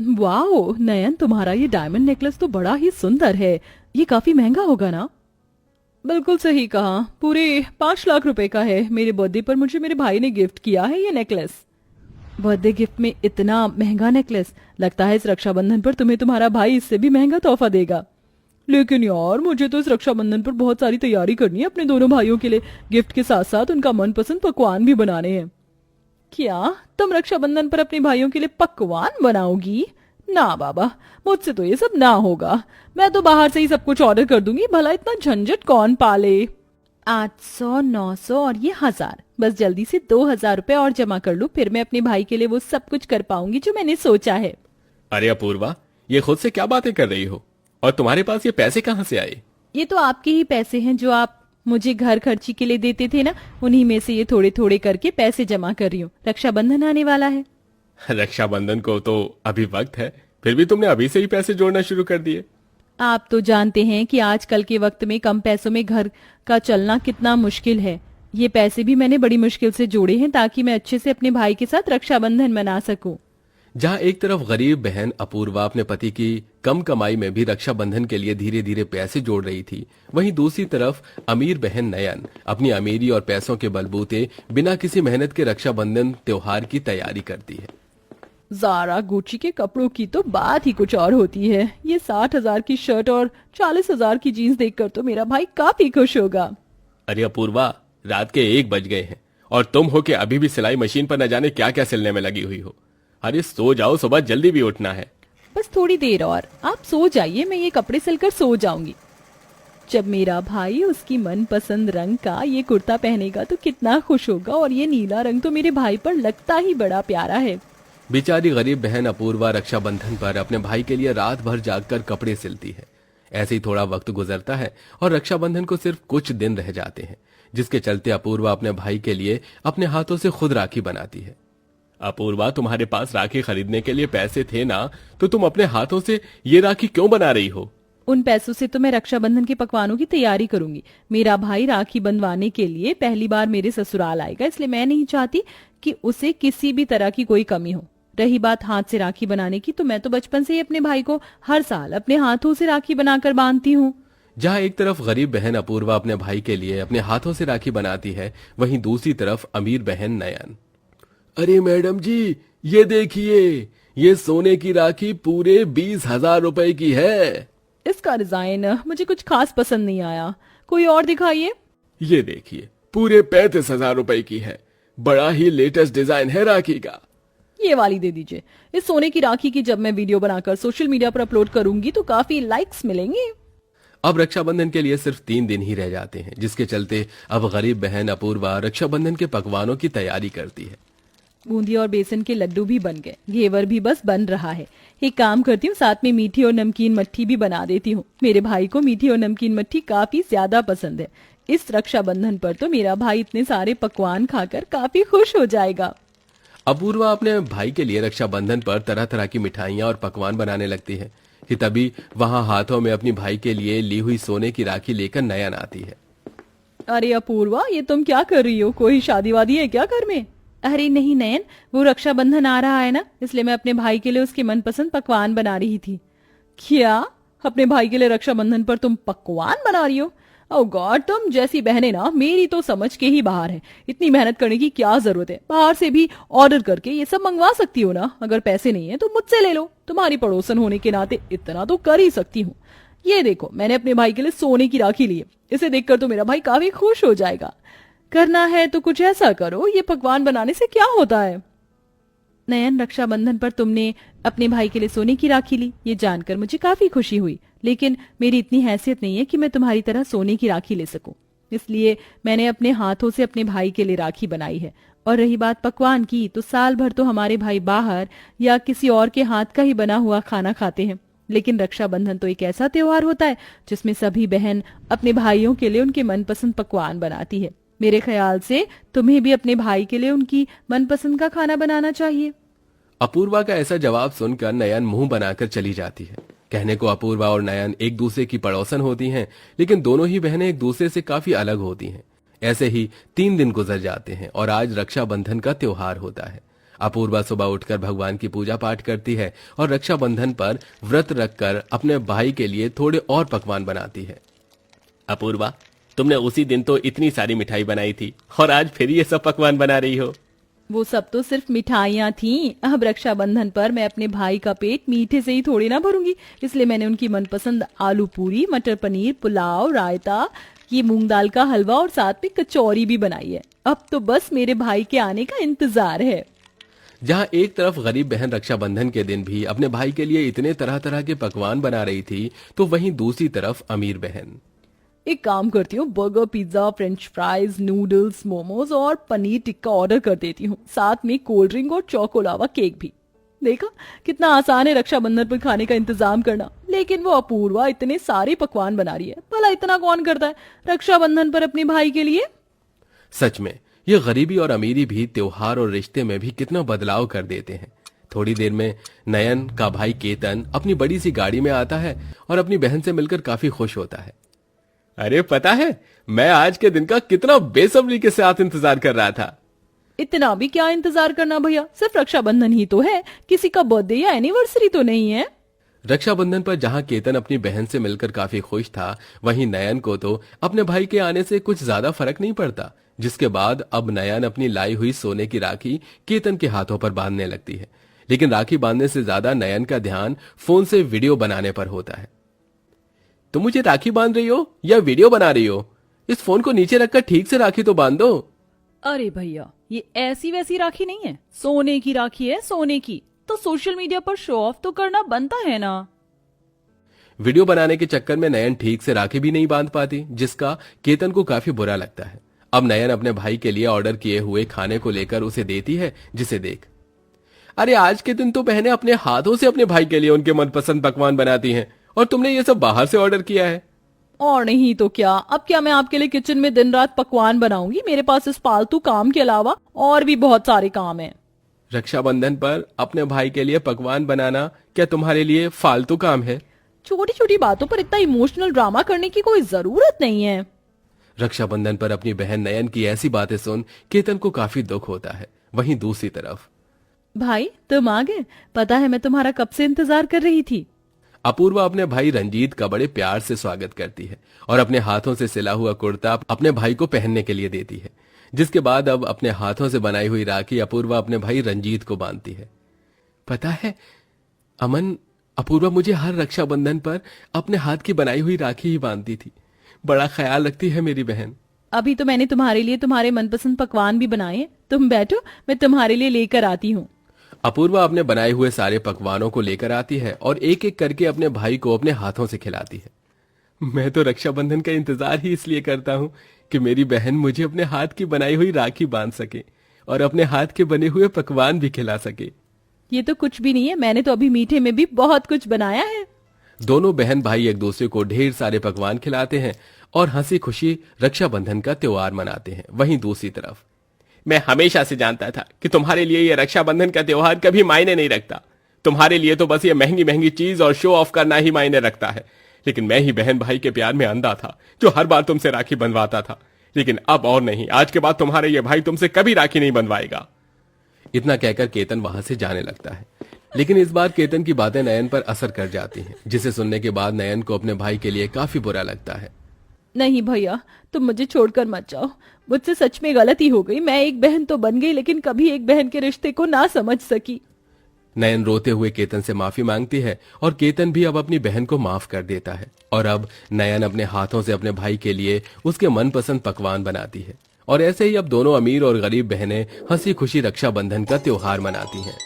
Wow नयन, तुम्हारा ये diamond necklace तो बड़ा ही सुंदर है। ये काफी महंगा होगा ना? बिल्कुल सही कहा, पूरे 5 लाख रुपए का है। मेरे बर्थडे पर मुझे मेरे भाई ने गिफ्ट किया है ये नेकलेस। बर्थडे गिफ्ट में इतना महंगा नेकलेस? लगता है इस रक्षाबंधन पर तुम्हें तुम्हारा भाई इससे भी महंगा तोहफा देगा। लेकिन यार, मुझे तो इस रक्षाबंधन पर बहुत सारी तैयारी करनी है अपने दोनों भाइयों के लिए। गिफ्ट के साथ साथ उनका मनपसंद पकवान भी बनाने हैं। क्या तुम रक्षाबंधन पर अपने भाइयों के लिए पकवान बनाओगी? ना बाबा, मुझसे तो ये सब ना होगा। मैं तो बाहर से ही सब कुछ ऑर्डर कर दूंगी, भला इतना झंझट कौन पाले। 800, 900 और ये 1000, बस जल्दी से 2000 रुपए और जमा कर लूं, फिर मैं अपने भाई के लिए वो सब कुछ कर पाऊंगी जो मैंने सोचा है। अरे अपूर्वा, ये खुद से क्या बातें कर रही हो? और तुम्हारे पास ये पैसे कहाँ से आए? ये तो आपके ही पैसे हैं जो आप मुझे घर खर्ची के लिए देते थे ना, उन्हीं में से ये थोड़े थोड़े करके पैसे जमा कर रही हूँ। रक्षाबंधन आने वाला है। रक्षाबंधन को तो अभी वक्त है, फिर भी तुमने अभी से ही पैसे जोड़ना शुरू कर दिए। आप तो जानते हैं कि आजकल के वक्त में कम पैसों में घर का चलना कितना मुश्किल है। ये पैसे भी मैंने बड़ी मुश्किल से जोड़े हैं ताकि मैं अच्छे से अपने भाई के साथ रक्षाबंधन मना सकूं। जहां एक तरफ गरीब बहन अपूर्वा अपने पति की कम कमाई में भी रक्षाबंधन के लिए धीरे धीरे पैसे जोड़ रही थी, वहीं दूसरी तरफ अमीर बहन नयन अपनी अमीरी और पैसों के बलबूते बिना किसी मेहनत के रक्षाबंधन त्योहार की तैयारी करती है। ज़ारा गुची के कपड़ों की तो बात ही कुछ और होती है। ये 60,000 की शर्ट और 40,000 की जीन्स देखकर तो मेरा भाई काफी खुश होगा। अरे अपूर्वा, रात के 1 बज गए हैं और तुम हो के अभी भी सिलाई मशीन पर न जाने क्या क्या सिलने में लगी हुई हो। अरे सो जाओ, सुबह जल्दी भी उठना है। बस थोड़ी देर और, आप सो जाइए, मैं ये कपड़े सिलकर सो जाऊंगी। जब मेरा भाई उसकी मनपसंद रंग का ये कुर्ता पहनेगा तो कितना खुश होगा, और ये नीला रंग तो मेरे भाई पर लगता ही बड़ा प्यारा है। बेचारी गरीब बहन अपूर्वा रक्षाबंधन पर अपने भाई के लिए रात भर जागकर कपड़े सिलती है। ऐसे ही थोड़ा वक्त गुजरता है और रक्षाबंधन को सिर्फ कुछ दिन रह जाते हैं, जिसके चलते अपूर्वा अपने भाई के लिए अपने हाथों से खुद राखी बनाती है। अपूर्वा, तुम्हारे पास राखी खरीदने के लिए पैसे थे ना, तो तुम अपने हाथों से ये राखी क्यों बना रही हो? उन पैसों से तो मैं रक्षाबंधन के पकवानों की तैयारी करूंगी। मेरा भाई राखी बंधवाने के लिए पहली बार मेरे ससुराल आएगा, इसलिए मैं नहीं चाहती कि उसे किसी भी तरह की कोई कमी हो। रही बात हाथ से राखी बनाने की, तो मैं तो बचपन से ही अपने भाई को हर साल अपने हाथों से राखी बनाकर बांधती हूँ। जहां एक तरफ गरीब बहन अपूर्वा अपने भाई के लिए अपने हाथों से राखी बनाती है, वहीं दूसरी तरफ अमीर बहन नयन। अरे मैडम जी, ये देखिए, ये सोने की राखी पूरे 20,000 रुपए की है। इसका डिजाइन मुझे कुछ खास पसंद नहीं आया, कोई और दिखाइए। ये देखिए, पूरे 35,000 रुपए की है। बड़ा ही लेटेस्ट डिजाइन है राखी का। ये वाली दे दीजिए। इस सोने की राखी की जब मैं वीडियो बनाकर सोशल मीडिया पर अपलोड करूंगी तो काफी लाइक्स मिलेंगे। अब रक्षाबंधन के लिए सिर्फ 3 दिन ही रह जाते हैं, जिसके चलते अब गरीब बहन अपूर्वा रक्षाबंधन के पकवानों की तैयारी करती है। बूंदी और बेसन के लड्डू भी बन गए, घेवर भी बस बन रहा है। एक काम करती हूँ, साथ में मीठी और नमकीन मट्ठी भी बना देती हूँ। मेरे भाई को मीठी और नमकीन मट्ठी काफी ज्यादा पसंद है। इस रक्षाबंधन पर तो मेरा भाई इतने सारे पकवान खाकर काफी खुश हो जाएगा। अपूर्वा अपने भाई के लिए रक्षाबंधन पर तरह तरह की मिठाइयां और पकवान बनाने लगती है कि तभी वहां हाथों में अपनी भाई के लिए ली हुई सोने की राखी लेकर नयन आती है। अरे अपूर्वा, ये तुम क्या कर रही हो? कोई शादी वादी है क्या घर में? अरे नहीं नयन, वो रक्षाबंधन आ रहा है ना, इसलिए मैं अपने भाई के लिए उसके मनपसंद पकवान बना रही थी। क्या? अपने भाई के लिए रक्षाबंधन पर तुम पकवान बना रही हो? ओह गॉड, तुम जैसी बहनें ना मेरी तो समझ के ही बाहर है। इतनी मेहनत करने की क्या जरूरत है? बाहर से भी ऑर्डर करके ये सब मंगवा सकती हो ना। अगर पैसे नहीं है तो मुझसे ले लो, तुम्हारी पड़ोसन होने के नाते इतना तो कर ही सकती हूँ। ये देखो, मैंने अपने भाई के लिए सोने की राखी ली है। इसे देखकर तो मेरा भाई काफी खुश हो जाएगा। करना है तो कुछ ऐसा करो, ये पकवान बनाने से क्या होता है? नयन, रक्षाबंधन पर तुमने अपने भाई के लिए सोने की राखी ली, ये जानकर मुझे काफी खुशी हुई। लेकिन मेरी इतनी हैसियत नहीं है कि मैं तुम्हारी तरह सोने की राखी ले सकूं। इसलिए मैंने अपने हाथों से अपने भाई के लिए राखी बनाई है। और रही बात पकवान की, तो साल भर तो हमारे भाई बाहर या किसी और के हाथ का ही बना हुआ खाना खाते हैं। लेकिन रक्षाबंधन तो एक ऐसा त्योहार होता है जिसमें सभी बहन अपने भाइयों के लिए उनके मनपसंद पकवान बनाती है। मेरे ख्याल से तुम्हें भी अपने भाई के लिए उनकी मनपसंद का खाना बनाना चाहिए। अपूर्वा का ऐसा जवाब सुनकर नयन मुंह बनाकर चली जाती है। कहने को अपूर्वा और नयन एक दूसरे की पड़ोसन होती हैं, लेकिन दोनों ही बहनें एक दूसरे से काफी अलग होती हैं। ऐसे ही 3 दिन गुजर जाते हैं और आज रक्षाबंधन का त्योहार होता है। अपूर्वा सुबह उठकर भगवान की पूजा पाठ करती है और रक्षाबंधन पर व्रत रखकर अपने भाई के लिए थोड़े और पकवान बनाती है। अपूर्वा, तुमने उसी दिन तो इतनी सारी मिठाई बनाई थी और आज फिर ये सब पकवान बना रही हो। वो सब तो सिर्फ मिठाइयाँ थीं। अब रक्षाबंधन पर मैं अपने भाई का पेट मीठे से ही थोड़ी ना भरूंगी, इसलिए मैंने उनकी मनपसंद आलू पूरी, मटर पनीर, पुलाव, रायता, ये मूंग दाल का हलवा और साथ में कचौरी भी बनाई है। अब तो बस मेरे भाई के आने का इंतजार है। जहां एक तरफ गरीब बहन रक्षाबंधन के दिन भी अपने भाई के लिए इतने तरह तरह के पकवान बना रही थी, तो वहीं दूसरी तरफ अमीर बहन। एक काम करती हूँ, burger, pizza, French fries, noodles, momos और पनीर टिक्का ऑर्डर कर देती हूँ, साथ में कोल्ड ड्रिंक और चौकोलावा केक भी। देखा कितना आसान है रक्षाबंधन पर खाने का इंतजाम करना। लेकिन वो अपूर्वा इतने सारे पकवान बना रही है, भला इतना कौन करता है रक्षाबंधन पर अपने भाई के लिए। सच में ये गरीबी और अमीरी भी त्योहार और रिश्ते में भी कितना बदलाव कर देते हैं। थोड़ी देर में नयन का भाई केतन अपनी बड़ी सी गाड़ी में आता है और अपनी बहन से मिलकर काफी खुश होता है। अरे पता है, मैं आज के दिन का कितना बेसब्री के साथ इंतजार कर रहा था। इतना भी क्या इंतजार करना भैया, सिर्फ रक्षाबंधन ही तो है, किसी का बर्थडे या एनिवर्सरी तो नहीं है। रक्षाबंधन पर जहां केतन अपनी बहन से मिलकर काफी खुश था, वहीं नयन को तो अपने भाई के आने से कुछ ज्यादा फर्क नहीं पड़ता। जिसके बाद अब नयन अपनी लाई हुई सोने की राखी केतन के हाथों पर बांधने लगती है। लेकिन राखी बांधने से ज्यादा नयन का ध्यान फोन से वीडियो बनाने पर होता है। तुम मुझे राखी बांध रही हो या वीडियो बना रही हो? इस फोन को नीचे रखकर ठीक से राखी तो बांध दो। अरे भैया, ये ऐसी वैसी राखी नहीं है, सोने की राखी है, सोने की। तो सोशल मीडिया पर शो ऑफ तो करना बनता है ना। वीडियो बनाने के चक्कर में नयन ठीक से राखी भी नहीं बांध पाती, जिसका केतन को काफी बुरा लगता है। अब नयन अपने भाई के लिए ऑर्डर किए हुए खाने को लेकर उसे देती है, जिसे देख, अरे आज के दिन तो बहनें अपने हाथों से अपने भाई के लिए उनके मनपसंद पकवान बनाती हैं और तुमने ये सब बाहर से ऑर्डर किया है। और नहीं तो क्या, अब क्या मैं आपके लिए किचन में दिन रात पकवान बनाऊंगी? मेरे पास इस पालतू काम के अलावा और भी बहुत सारे काम हैं। रक्षाबंधन पर अपने भाई के लिए पकवान बनाना क्या तुम्हारे लिए फालतू काम है? छोटी छोटी बातों पर इतना इमोशनल ड्रामा करने की कोई जरूरत नहीं है। रक्षाबंधन पर अपनी बहन नयन की ऐसी बातें सुन केतन को काफी दुख होता है। वहीं दूसरी तरफ, भाई तुम आ गए, पता है मैं तुम्हारा कब से इंतजार कर रही थी। अपूर्वा अपने भाई रंजीत का बड़े प्यार से स्वागत करती है और अपने हाथों से सिला हुआ कुर्ता अपने भाई को पहनने के लिए देती है। जिसके बाद अब अपने हाथों से बनाई हुई राखी अपूर्वा अपने भाई रंजीत को बांधती है। पता है अमन, अपूर्वा मुझे हर रक्षाबंधन पर अपने हाथ की बनाई हुई राखी ही बांधती थी। बड़ा ख्याल रखती है मेरी बहन। अभी तो मैंने तुम्हारे लिए तुम्हारे मनपसंद पकवान भी बनाए हैं, तुम बैठो, मैं तुम्हारे लिए लेकर आती हूँ। अपूर्वा अपने बनाए हुए सारे पकवानों को लेकर आती है और एक एक करके अपने भाई को अपने हाथों से खिलाती है। मैं तो रक्षाबंधन का इंतजार ही इसलिए करता हूँ कि मेरी बहन मुझे अपने हाथ की बनाई हुई राखी बांध सके और अपने हाथ के बने हुए पकवान भी खिला सके। ये तो कुछ भी नहीं है, मैंने तो अभी मीठे में भी बहुत कुछ बनाया है। दोनों बहन भाई एक दूसरे को ढेर सारे पकवान खिलाते हैं और हंसी खुशी रक्षाबंधन का त्योहार मनाते हैं। वहीं दूसरी तरफ, मैं हमेशा से जानता था कि तुम्हारे लिए यह रक्षाबंधन का त्योहार कभी मायने नहीं रखता। तुम्हारे लिए तो बस ये महंगी महंगी चीज और शो ऑफ करना ही मायने रखता है। लेकिन मैं ही बहन भाई के प्यार में अंधा था, जो हर बार तुमसे राखी बंधवाता था। लेकिन अब और नहीं, आज के बाद तुम्हारे ये भाई तुमसे कभी राखी नहीं बंधवाएगा। इतना कहकर केतन वहां से जाने लगता है। लेकिन इस बार केतन की बातें नयन पर असर कर जाती हैं, जिसे सुनने के बाद नयन को अपने भाई के लिए काफी बुरा लगता है। नहीं भैया, तुम मुझे छोड़कर मत जाओ, मुझसे सच में गलती हो गई। मैं एक बहन तो बन गई, लेकिन कभी एक बहन के रिश्ते को ना समझ सकी। नयन रोते हुए केतन से माफी मांगती है और केतन भी अब अपनी बहन को माफ कर देता है। और अब नयन अपने हाथों से अपने भाई के लिए उसके मनपसंद पकवान बनाती है। और ऐसे ही अब दोनों अमीर और गरीब बहनें हंसी खुशी रक्षाबंधन का त्योहार मनाती हैं।